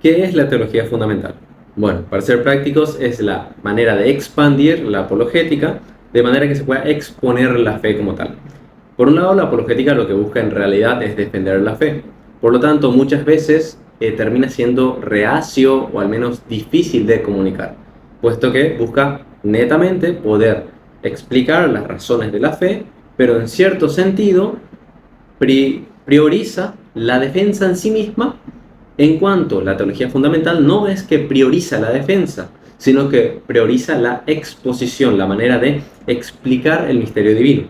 ¿Qué es la teología fundamental? Bueno, para ser prácticos, es la manera de expandir la apologética de manera que se pueda exponer la fe como tal. Por un lado, la apologética lo que busca en realidad es defender la fe. Por lo tanto, muchas veces termina siendo reacio o al menos difícil de comunicar, puesto que busca netamente poder explicar las razones de la fe, pero en cierto sentido prioriza la defensa en sí misma, en cuanto la teología fundamental no es que prioriza la defensa, sino que prioriza la exposición, la manera de explicar el misterio divino.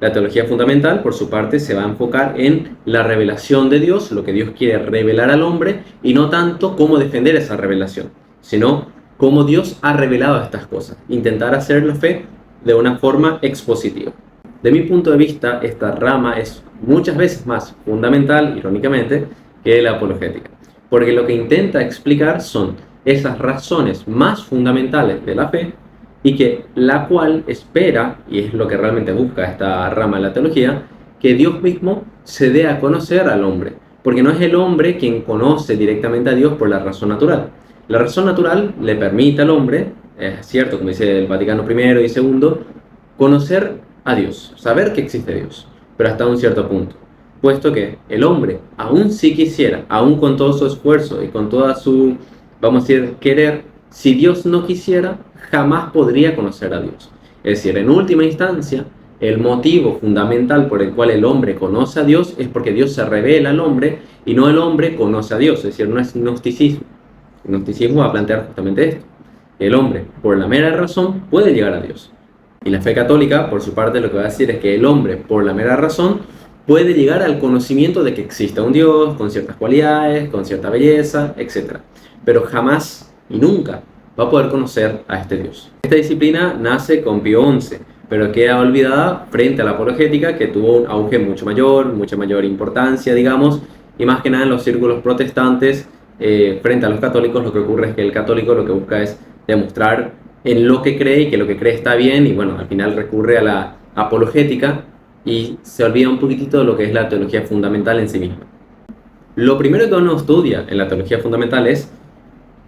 La teología fundamental, por su parte, se va a enfocar en la revelación de Dios, lo que Dios quiere revelar al hombre, y no tanto cómo defender esa revelación, sino cómo Dios ha revelado estas cosas. Intentar hacer la fe de una forma expositiva. De mi punto de vista, esta rama es muchas veces más fundamental, irónicamente, que la apologética, porque lo que intenta explicar son esas razones más fundamentales de la fe y que la cual espera, y es lo que realmente busca esta rama de la teología, que Dios mismo se dé a conocer al hombre, porque no es el hombre quien conoce directamente a Dios por la razón natural. La razón natural le permite al hombre, es cierto, como dice el Vaticano I y II, conocer a Dios, saber que existe Dios, pero hasta un cierto punto, puesto que el hombre, aún si quisiera, aún con todo su esfuerzo y con toda su, vamos a decir, querer, si Dios no quisiera, jamás podría conocer a Dios. Es decir, en última instancia, el motivo fundamental por el cual el hombre conoce a Dios es porque Dios se revela al hombre y no el hombre conoce a Dios. Es decir, no es gnosticismo. El gnosticismo va a plantear justamente esto. El hombre, por la mera razón, puede llegar a Dios. Y la fe católica, por su parte, lo que va a decir es que el hombre, por la mera razón, puede llegar al conocimiento de que existe un Dios con ciertas cualidades, con cierta belleza, etc. Pero jamás y nunca va a poder conocer a este Dios. Esta disciplina nace con Pío XI, pero queda olvidada frente a la apologética, que tuvo un auge mucho mayor, mucha mayor importancia, digamos, y más que nada en los círculos protestantes, frente a los católicos. Lo que ocurre es que el católico lo que busca es demostrar en lo que cree y que lo que cree está bien, y bueno, al final recurre a la apologética y se olvida un poquitito de lo que es la teología fundamental en sí misma. Lo primero que uno estudia en la teología fundamental es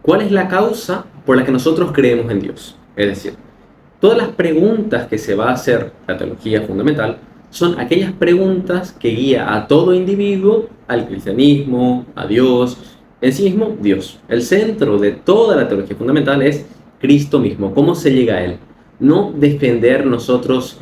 cuál es la causa por la que nosotros creemos en Dios. Es decir, todas las preguntas que se va a hacer la teología fundamental son aquellas preguntas que guía a todo individuo al cristianismo, a Dios, en sí mismo Dios. El centro de toda la teología fundamental es Cristo mismo, cómo se llega a Él. No defender nosotros,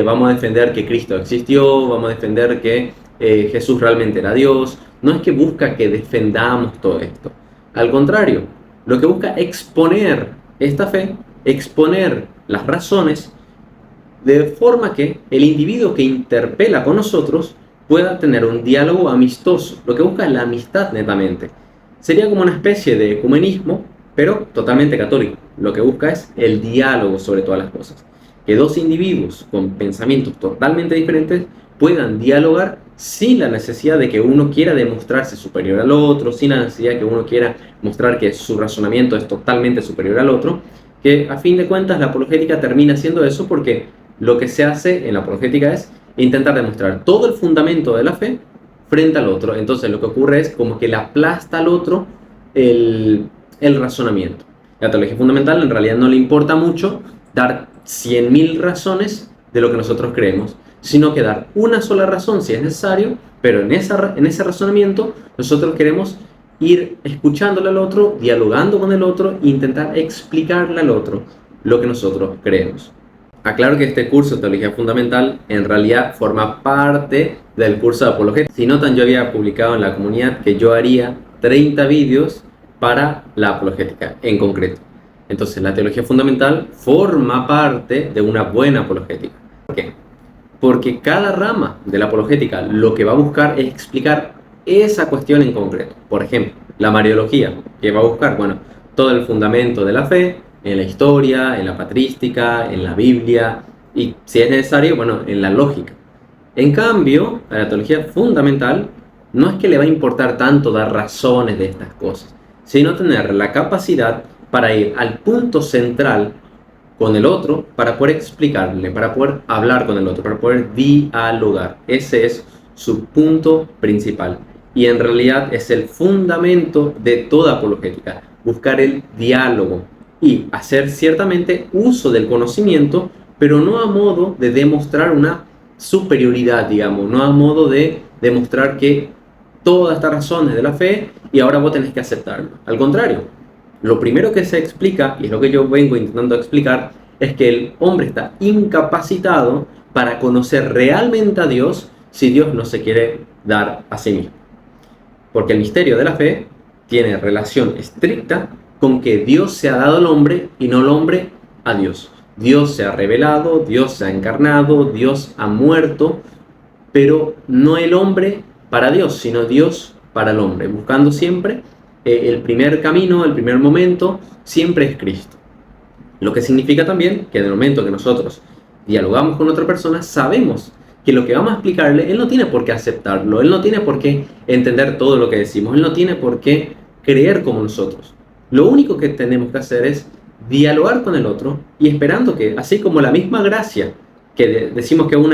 vamos a defender que Cristo existió, vamos a defender que Jesús realmente era Dios. No es que busca que defendamos todo esto. Al contrario, lo que busca es exponer esta fe, exponer las razones, de forma que el individuo que interpela con nosotros pueda tener un diálogo amistoso. Lo que busca es la amistad netamente. Sería como una especie de ecumenismo, pero totalmente católico. Lo que busca es el diálogo sobre todas las cosas. Que dos individuos con pensamientos totalmente diferentes puedan dialogar sin la necesidad de que uno quiera demostrarse superior al otro, sin la necesidad de que uno quiera mostrar que su razonamiento es totalmente superior al otro, que a fin de cuentas la apologética termina siendo eso, porque lo que se hace en la apologética es intentar demostrar todo el fundamento de la fe frente al otro. Entonces lo que ocurre es como que le aplasta al otro el razonamiento. La teología fundamental en realidad no le importa mucho dar 100.000 razones de lo que nosotros creemos, sino que dar una sola razón si es necesario, pero en ese razonamiento nosotros queremos ir escuchándole al otro, dialogando con el otro e intentar explicarle al otro lo que nosotros creemos. Aclaro que este curso de Teología Fundamental en realidad forma parte del curso de Apologética. Si notan, yo había publicado en la comunidad que yo haría 30 vídeos para la apologética en concreto. Entonces, la teología fundamental forma parte de una buena apologética. ¿Por qué? Porque cada rama de la apologética lo que va a buscar es explicar esa cuestión en concreto. Por ejemplo, la mariología, que va a buscar, bueno, todo el fundamento de la fe, en la historia, en la patrística, en la Biblia, y si es necesario, bueno, en la lógica. En cambio, a la teología fundamental no es que le va a importar tanto dar razones de estas cosas, sino tener la capacidad para ir al punto central con el otro, para poder explicarle, para poder hablar con el otro, para poder dialogar. Ese es su punto principal. y en realidad es el fundamento de toda apologética, buscar el diálogo y hacer ciertamente uso del conocimiento, pero no a modo de demostrar una superioridad, digamos, no a modo de demostrar que todas estas razones de la fe y ahora vos tenés que aceptarlo. Al contrario, lo primero que se explica, y es lo que yo vengo intentando explicar, es que el hombre está incapacitado para conocer realmente a Dios si Dios no se quiere dar a sí mismo. Porque el misterio de la fe tiene relación estricta con que Dios se ha dado al hombre y no el hombre a Dios. Dios se ha revelado, Dios se ha encarnado, Dios ha muerto, pero no el hombre para Dios, sino Dios para el hombre, buscando siempre el primer camino, el primer momento, siempre es Cristo. Lo que significa también que en el momento que nosotros dialogamos con otra persona, sabemos que lo que vamos a explicarle, él no tiene por qué aceptarlo, él no tiene por qué entender todo lo que decimos, él no tiene por qué creer como nosotros. Lo único que tenemos que hacer es dialogar con el otro y esperando que, así como la misma gracia, que decimos que es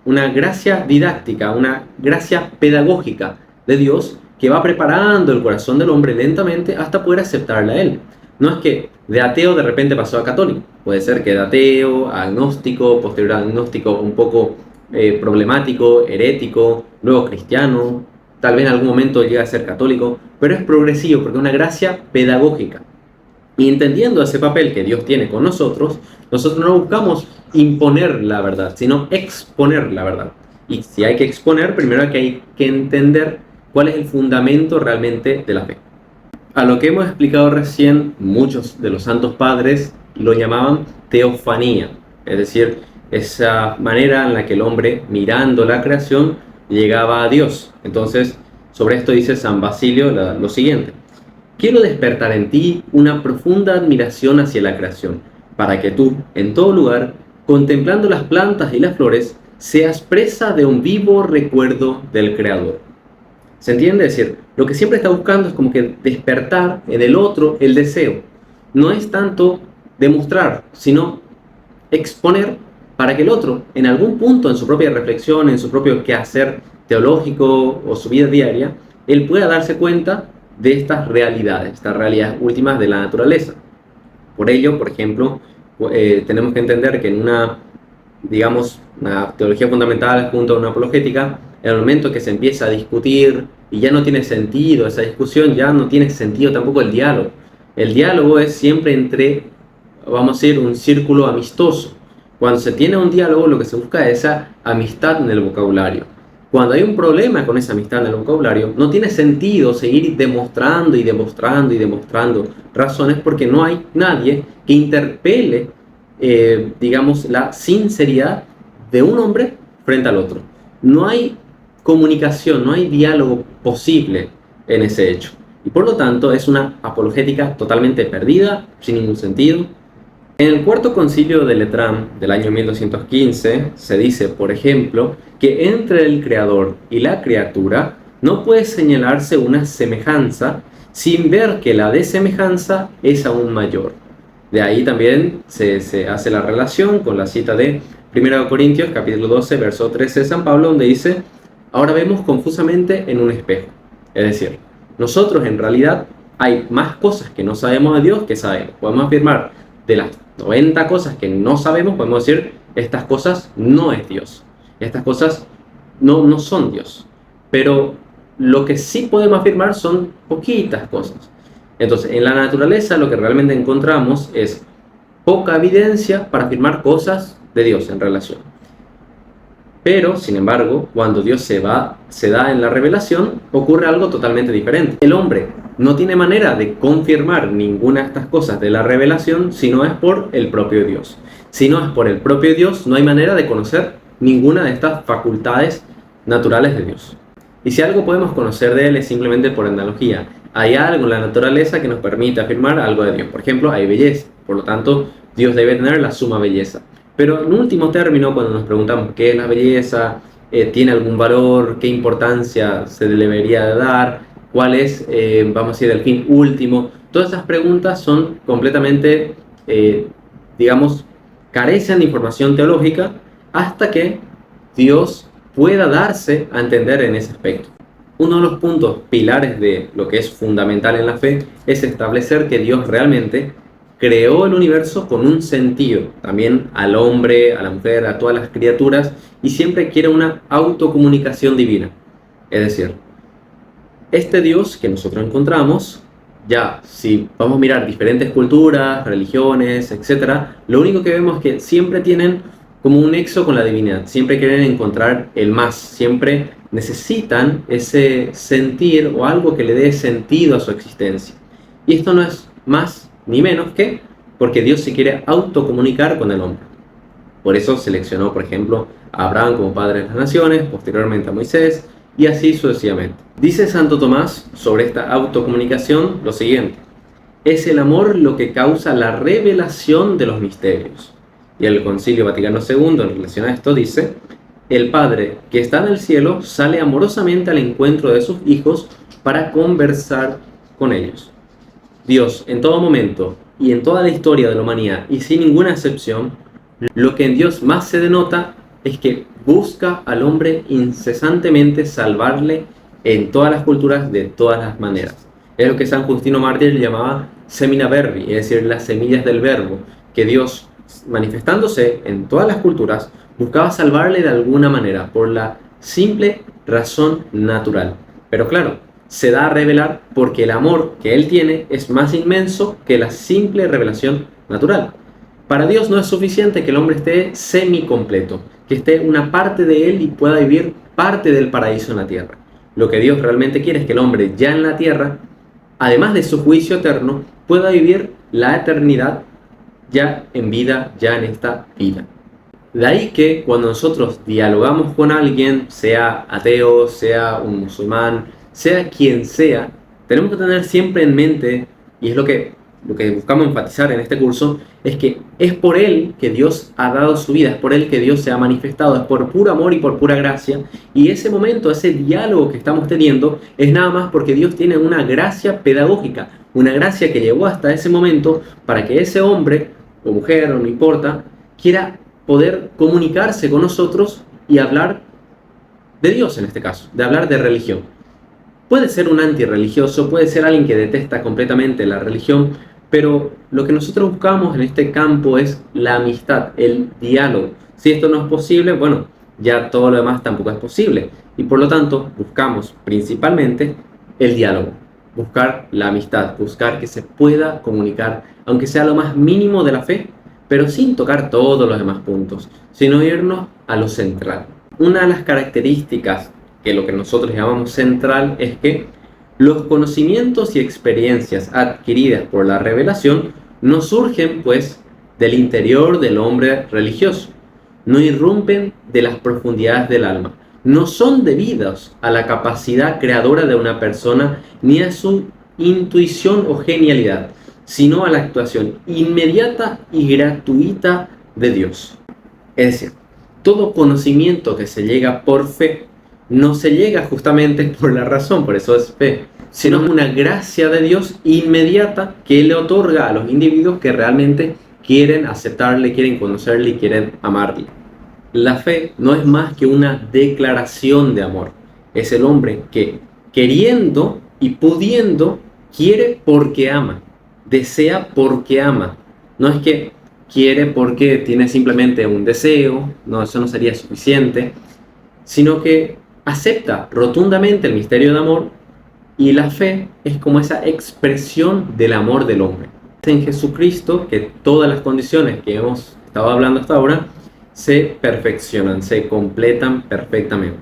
una gracia didáctica, una gracia pedagógica de Dios, que va preparando el corazón del hombre lentamente hasta poder aceptarle a él. No es que de ateo de repente pasó a católico. Puede ser que de ateo a agnóstico, posterior a agnóstico un poco problemático, herético, luego cristiano, tal vez en algún momento llegue a ser católico, pero es progresivo porque es una gracia pedagógica. Y entendiendo ese papel que Dios tiene con nosotros, nosotros no buscamos imponer la verdad, sino exponer la verdad. Y si hay que exponer, primero hay que entender cuál es el fundamento realmente de la fe. A lo que hemos explicado recién, muchos de los santos padres lo llamaban teofanía, es decir, esa manera en la que el hombre, mirando la creación, llegaba a Dios. Entonces, sobre esto dice San Basilio lo siguiente: quiero despertar en ti una profunda admiración hacia la creación, para que tú, en todo lugar, contemplando las plantas y las flores, seas presa de un vivo recuerdo del Creador. ¿Se entiende? Es decir, lo que siempre está buscando es como que despertar en el otro el deseo. No es tanto demostrar, sino exponer para que el otro, en algún punto en su propia reflexión, en su propio quehacer teológico o su vida diaria, él pueda darse cuenta de estas realidades últimas de la naturaleza. Por ello, por ejemplo, tenemos que entender que en una teología fundamental junto a una apologética, en el momento que se empieza a discutir y ya no tiene sentido esa discusión, ya no tiene sentido tampoco el diálogo. El diálogo es siempre entre, vamos a decir, un círculo amistoso. Cuando se tiene un diálogo, lo que se busca es esa amistad en el vocabulario. Cuando hay un problema con esa amistad en el vocabulario, no tiene sentido seguir demostrando y demostrando y demostrando razones, porque no hay nadie que interpele, la sinceridad de un hombre frente al otro. No hay comunicación, no hay diálogo posible en ese hecho. Y por lo tanto es una apologética totalmente perdida, sin ningún sentido. En el Cuarto Concilio de Letrán del año 1215 se dice, por ejemplo, que entre el creador y la criatura no puede señalarse una semejanza sin ver que la desemejanza es aún mayor. De ahí también se hace la relación con la cita de 1 Corintios capítulo 12, verso 13 de San Pablo, donde dice: ahora vemos confusamente en un espejo. Es decir, nosotros en realidad hay más cosas que no sabemos de Dios que sabemos. Podemos afirmar de las 90 cosas que no sabemos, podemos decir, estas cosas no es Dios. Estas cosas no son Dios. Pero lo que sí podemos afirmar son poquitas cosas. Entonces, en la naturaleza lo que realmente encontramos es poca evidencia para afirmar cosas de Dios en relación. Pero, sin embargo, cuando Dios se da en la revelación, ocurre algo totalmente diferente. El hombre no tiene manera de confirmar ninguna de estas cosas de la revelación si no es por el propio Dios. Si no es por el propio Dios, no hay manera de conocer ninguna de estas facultades naturales de Dios. Y si algo podemos conocer de Él es simplemente por analogía. Hay algo en la naturaleza que nos permite afirmar algo de Dios. Por ejemplo, hay belleza. Por lo tanto, Dios debe tener la suma belleza. Pero en último término, cuando nos preguntamos qué es la belleza, tiene algún valor, qué importancia se le debería de dar, cuál es, vamos a decir, el fin último, todas esas preguntas son completamente, carecen de información teológica hasta que Dios pueda darse a entender en ese aspecto. Uno de los puntos pilares de lo que es fundamental en la fe es establecer que Dios realmente creó el universo con un sentido, también al hombre, a la mujer, a todas las criaturas, y siempre quiere una autocomunicación divina. Es decir, este Dios que nosotros encontramos, ya si vamos a mirar diferentes culturas, religiones, etc., lo único que vemos es que siempre tienen como un nexo con la divinidad, siempre quieren encontrar el más, siempre necesitan ese sentir o algo que le dé sentido a su existencia. Y esto no es más ni menos que porque Dios se quiere autocomunicar con el hombre. Por eso seleccionó, por ejemplo, a Abraham como padre de las naciones, posteriormente a Moisés, y así sucesivamente. Dice Santo Tomás sobre esta autocomunicación lo siguiente: es el amor lo que causa la revelación de los misterios. Y el Concilio Vaticano II, en relación a esto, dice: el Padre que está en el cielo sale amorosamente al encuentro de sus hijos para conversar con ellos. Dios, en todo momento y en toda la historia de la humanidad, y sin ninguna excepción, lo que en Dios más se denota es que busca al hombre incesantemente salvarle en todas las culturas, de todas las maneras. Es lo que San Justino Mártir llamaba semina verbi, es decir, las semillas del verbo, que Dios, manifestándose en todas las culturas, buscaba salvarle de alguna manera, por la simple razón natural. Pero claro, se da a revelar porque el amor que Él tiene es más inmenso que la simple revelación natural. Para Dios no es suficiente que el hombre esté semi-completo, que esté una parte de Él y pueda vivir parte del paraíso en la tierra. Lo que Dios realmente quiere es que el hombre ya en la tierra, además de su juicio eterno, pueda vivir la eternidad ya en vida, ya en esta vida. De ahí que cuando nosotros dialogamos con alguien, sea ateo, sea un musulmán, sea quien sea, tenemos que tener siempre en mente, y es lo que buscamos enfatizar en este curso, es que es por Él que Dios ha dado su vida, es por Él que Dios se ha manifestado, es por puro amor y por pura gracia, y ese momento, ese diálogo que estamos teniendo, es nada más porque Dios tiene una gracia pedagógica, una gracia que llegó hasta ese momento para que ese hombre, o mujer, o no importa, quiera poder comunicarse con nosotros y hablar de Dios en este caso, de hablar de religión. Puede ser un antirreligioso, puede ser alguien que detesta completamente la religión, pero lo que nosotros buscamos en este campo es la amistad, el diálogo. Si esto no es posible, bueno, ya todo lo demás tampoco es posible. Y por lo tanto, buscamos principalmente el diálogo, buscar la amistad, buscar que se pueda comunicar, aunque sea lo más mínimo de la fe, pero sin tocar todos los demás puntos, sino irnos a lo central. Una de las características que lo que nosotros llamamos central es que los conocimientos y experiencias adquiridas por la revelación no surgen, pues, del interior del hombre religioso, no irrumpen de las profundidades del alma, no son debidos a la capacidad creadora de una persona ni a su intuición o genialidad, sino a la actuación inmediata y gratuita de Dios. Es decir, todo conocimiento que se llega por fe no se llega justamente por la razón, por eso es fe, sino una gracia de Dios inmediata que Él le otorga a los individuos que realmente quieren aceptarle, quieren conocerle y quieren amarle. La fe no es más que una declaración de amor. Es el hombre que, queriendo y pudiendo, quiere porque ama, desea porque ama. No es que quiere porque tiene simplemente un deseo, no, eso no sería suficiente, sino que acepta rotundamente el misterio de amor, y la fe es como esa expresión del amor del hombre. Es en Jesucristo que todas las condiciones que hemos estado hablando hasta ahora se perfeccionan, se completan perfectamente.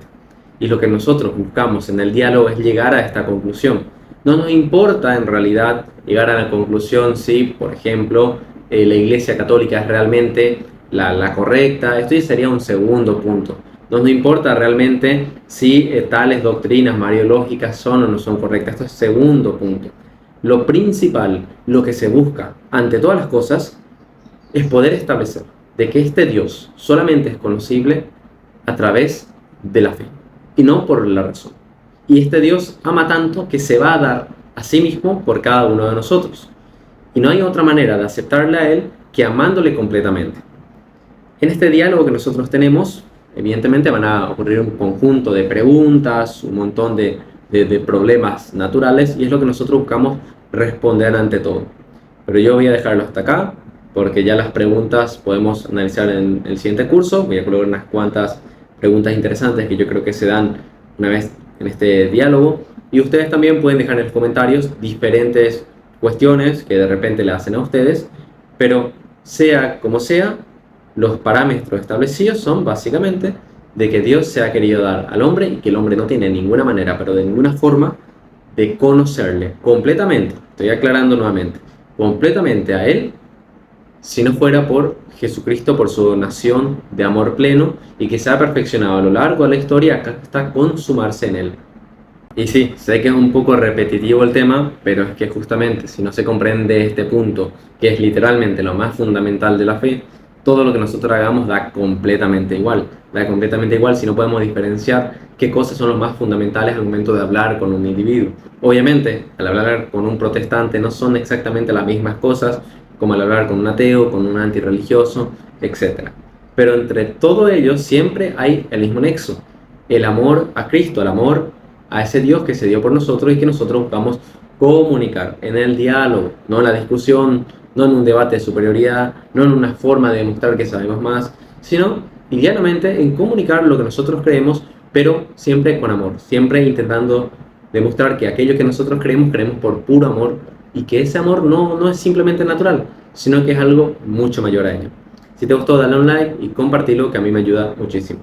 Y lo que nosotros buscamos en el diálogo es llegar a esta conclusión. No nos importa en realidad llegar a la conclusión si, por ejemplo, la Iglesia Católica es realmente la correcta. Esto ya sería un segundo punto. No nos importa realmente si tales doctrinas mariológicas son o no son correctas. Esto es segundo punto. Lo principal, lo que se busca ante todas las cosas, es poder establecer de que este Dios solamente es conocible a través de la fe y no por la razón. Y este Dios ama tanto que se va a dar a sí mismo por cada uno de nosotros. Y no hay otra manera de aceptarle a Él que amándole completamente. En este diálogo que nosotros tenemos, evidentemente van a ocurrir un conjunto de preguntas, un montón de de problemas naturales, y es lo que nosotros buscamos responder ante todo. Pero yo voy a dejarlo hasta acá, porque ya las preguntas podemos analizar en el siguiente curso. Voy a colocar unas cuantas preguntas interesantes que yo creo que se dan una vez en este diálogo, y ustedes también pueden dejar en los comentarios diferentes cuestiones que de repente le hacen a ustedes, pero sea como sea, los parámetros establecidos son básicamente de que Dios se ha querido dar al hombre y que el hombre no tiene ninguna manera, pero de ninguna forma, de conocerle completamente, estoy aclarando nuevamente, completamente a Él, si no fuera por Jesucristo, por su donación de amor pleno, y que se ha perfeccionado a lo largo de la historia hasta consumarse en Él. Y sí, sé que es un poco repetitivo el tema, pero es que justamente si no se comprende este punto, que es literalmente lo más fundamental de la fe, todo lo que nosotros hagamos da completamente igual. Da completamente igual si no podemos diferenciar qué cosas son lo más fundamentales al momento de hablar con un individuo. Obviamente, al hablar con un protestante no son exactamente las mismas cosas como al hablar con un ateo, con un antirreligioso, etc. Pero entre todo ello siempre hay el mismo nexo: el amor a Cristo, el amor a ese Dios que se dio por nosotros y que nosotros buscamos comunicar en el diálogo, no en la discusión, no en un debate de superioridad, no en una forma de demostrar que sabemos más, sino llanamente en comunicar lo que nosotros creemos, pero siempre con amor, siempre intentando demostrar que aquello que nosotros creemos por puro amor, y que ese amor no es simplemente natural, sino que es algo mucho mayor a ello. Si te gustó, dale un like y compartilo, que a mí me ayuda muchísimo.